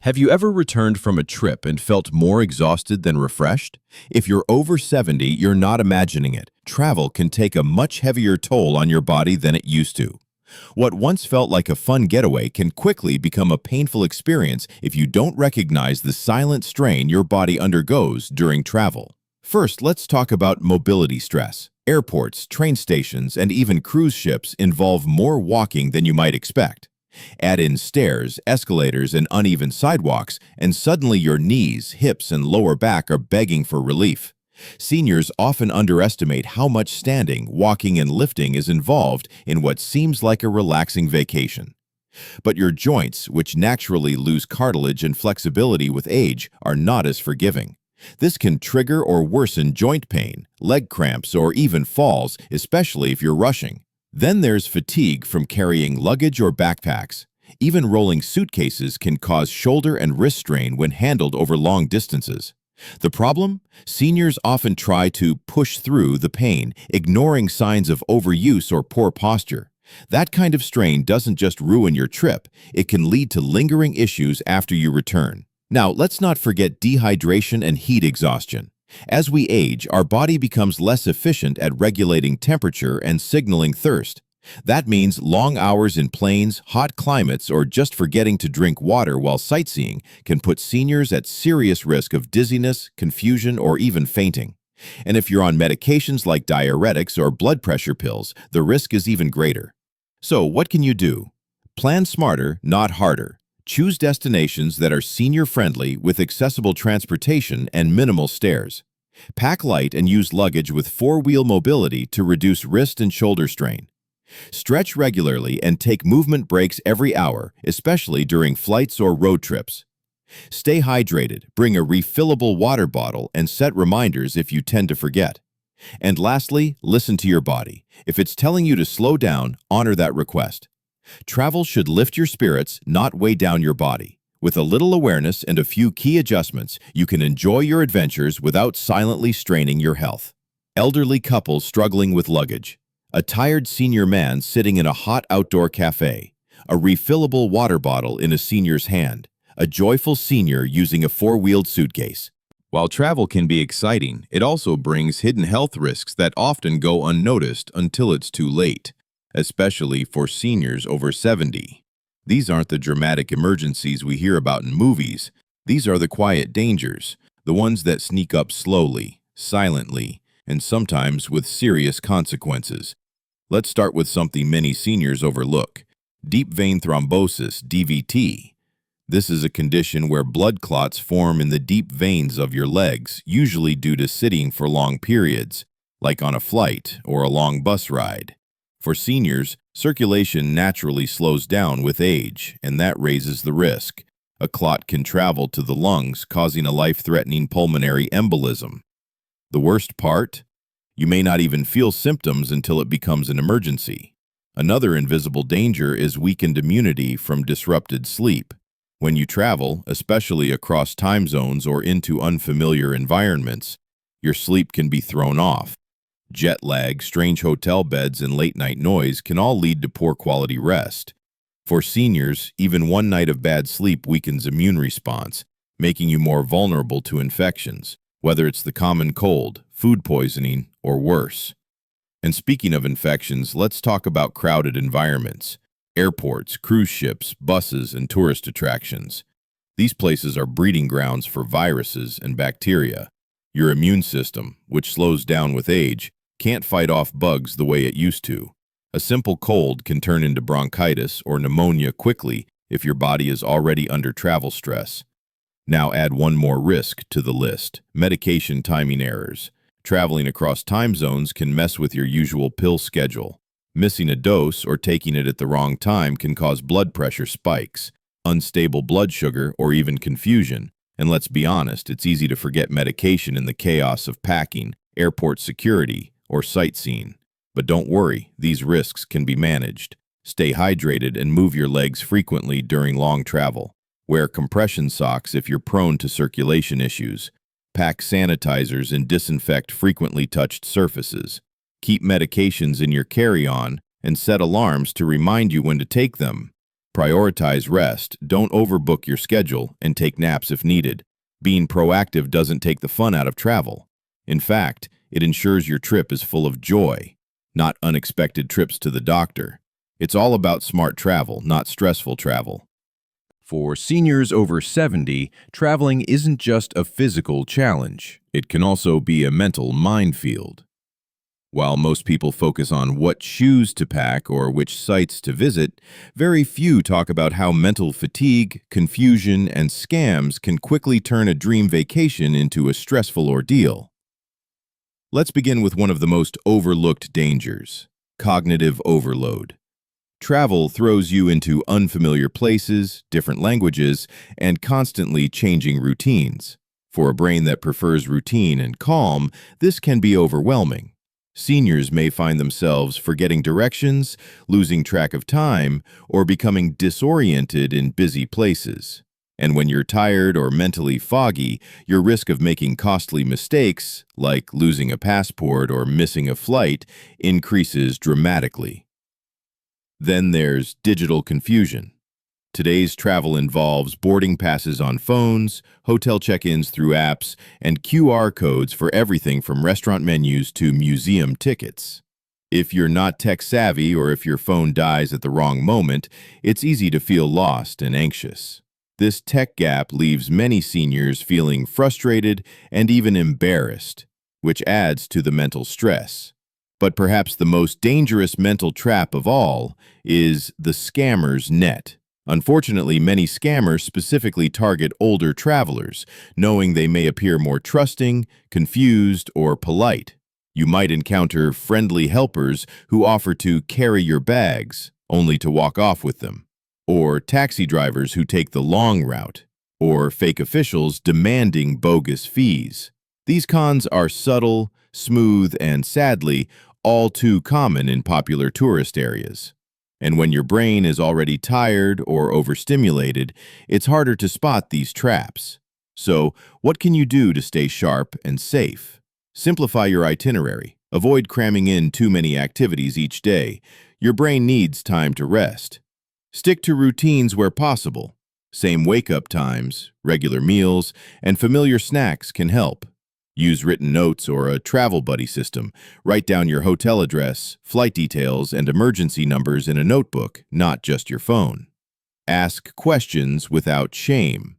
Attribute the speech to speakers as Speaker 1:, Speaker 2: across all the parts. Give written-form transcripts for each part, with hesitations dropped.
Speaker 1: Have you ever returned from a trip and felt more exhausted than refreshed? If you're over 70, you're not imagining it. Travel can take a much heavier toll on your body than it used to. What once felt like a fun getaway can quickly become a painful experience if you don't recognize the silent strain your body undergoes during travel. First, let's talk about mobility stress. Airports, train stations, and even cruise ships involve more walking than you might expect. Add in stairs, escalators, and uneven sidewalks, and suddenly your knees, hips, and lower back are begging for relief. Seniors often underestimate how much standing, walking, and lifting is involved in what seems like a relaxing vacation. But your joints, which naturally lose cartilage and flexibility with age, are not as forgiving. This can trigger or worsen joint pain, leg cramps, or even falls, especially if you're rushing. Then there's fatigue from carrying luggage or backpacks. Even rolling suitcases can cause shoulder and wrist strain when handled over long distances. The problem? Seniors often try to push through the pain, ignoring signs of overuse or poor posture. That kind of strain doesn't just ruin your trip, it can lead to lingering issues after you return. Now, let's not forget dehydration and heat exhaustion. As we age, our body becomes less efficient at regulating temperature and signaling thirst. That means long hours in planes, hot climates, or just forgetting to drink water while sightseeing can put seniors at serious risk of dizziness, confusion, or even fainting. And if you're on medications like diuretics or blood pressure pills, the risk is even greater. So, what can you do? Plan smarter, not harder. Choose destinations that are senior-friendly with accessible transportation and minimal stairs. Pack light and use luggage with four-wheel mobility to reduce wrist and shoulder strain. Stretch regularly and take movement breaks every hour, especially during flights or road trips. Stay hydrated, bring a refillable water bottle, and set reminders if you tend to forget. And lastly, listen to your body. If it's telling you to slow down, honor that request. Travel should lift your spirits, not weigh down your body. With a little awareness and a few key adjustments, you can enjoy your adventures without silently straining your health. Elderly couples struggling with luggage. A tired senior man sitting in a hot outdoor cafe. A refillable water bottle in a senior's hand. A joyful senior using a four-wheeled suitcase. While travel can be exciting, it also brings hidden health risks that often go unnoticed until it's too late, especially for seniors over 70. These aren't the dramatic emergencies we hear about in movies. These are the quiet dangers, the ones that sneak up slowly, silently, and sometimes with serious consequences. Let's start with something many seniors overlook: deep vein thrombosis, DVT. This is a condition where blood clots form in the deep veins of your legs, usually due to sitting for long periods, like on a flight or a long bus ride. For seniors, circulation naturally slows down with age, and that raises the risk. A clot can travel to the lungs, causing a life-threatening pulmonary embolism. The worst part? You may not even feel symptoms until it becomes an emergency. Another invisible danger is weakened immunity from disrupted sleep. When you travel, especially across time zones or into unfamiliar environments, your sleep can be thrown off. Jet lag, strange hotel beds, and late-night noise can all lead to poor quality rest. For seniors, even one night of bad sleep weakens immune response, making you more vulnerable to infections, whether it's the common cold, food poisoning, or worse. And speaking of infections, let's talk about crowded environments. Airports, cruise ships, buses, and tourist attractions. These places are breeding grounds for viruses and bacteria. Your immune system, which slows down with age, can't fight off bugs the way it used to. A simple cold can turn into bronchitis or pneumonia quickly if your body is already under travel stress. Now add one more risk to the list: medication timing errors. Traveling across time zones can mess with your usual pill schedule. Missing a dose or taking it at the wrong time can cause blood pressure spikes, unstable blood sugar, or even confusion. And let's be honest, it's easy to forget medication in the chaos of packing, airport security, or sightseeing. But don't worry, these risks can be managed. Stay hydrated and move your legs frequently during long travel. Wear compression socks if you're prone to circulation issues. Pack sanitizers and disinfect frequently touched surfaces. Keep medications in your carry-on and set alarms to remind you when to take them. Prioritize rest, don't overbook your schedule, and take naps if needed. Being proactive doesn't take the fun out of travel. In fact, it ensures your trip is full of joy, not unexpected trips to the doctor. It's all about smart travel, not stressful travel. For seniors over 70, traveling isn't just a physical challenge. It can also be a mental minefield. While most people focus on what shoes to pack or which sites to visit, very few talk about how mental fatigue, confusion, and scams can quickly turn a dream vacation into a stressful ordeal. Let's begin with one of the most overlooked dangers: cognitive overload. Travel throws you into unfamiliar places, different languages, and constantly changing routines. For a brain that prefers routine and calm, this can be overwhelming. Seniors may find themselves forgetting directions, losing track of time, or becoming disoriented in busy places. And when you're tired or mentally foggy, your risk of making costly mistakes, like losing a passport or missing a flight, increases dramatically. Then there's digital confusion. Today's travel involves boarding passes on phones, hotel check-ins through apps, and QR codes for everything from restaurant menus to museum tickets. If you're not tech-savvy or if your phone dies at the wrong moment, it's easy to feel lost and anxious. This tech gap leaves many seniors feeling frustrated and even embarrassed, which adds to the mental stress. But perhaps the most dangerous mental trap of all is the scammer's net. Unfortunately, many scammers specifically target older travelers, knowing they may appear more trusting, confused, or polite. You might encounter friendly helpers who offer to carry your bags, only to walk off with them, or taxi drivers who take the long route, or fake officials demanding bogus fees. These cons are subtle, smooth, and sadly, all too common in popular tourist areas. And when your brain is already tired or overstimulated, it's harder to spot these traps. So, what can you do to stay sharp and safe? Simplify your itinerary. Avoid cramming in too many activities each day. Your brain needs time to rest. Stick to routines where possible. Same wake-up times, regular meals, and familiar snacks can help. Use written notes or a travel buddy system. Write down your hotel address, flight details, and emergency numbers in a notebook, not just your phone. Ask questions without shame.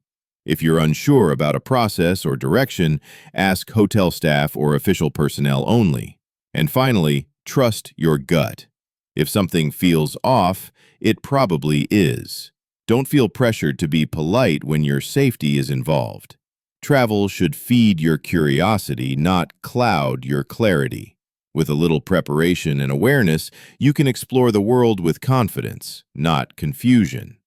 Speaker 1: If you're unsure about a process or direction, ask hotel staff or official personnel only. And finally, trust your gut. If something feels off, it probably is. Don't feel pressured to be polite when your safety is involved. Travel should feed your curiosity, not cloud your clarity. With a little preparation and awareness, you can explore the world with confidence, not confusion.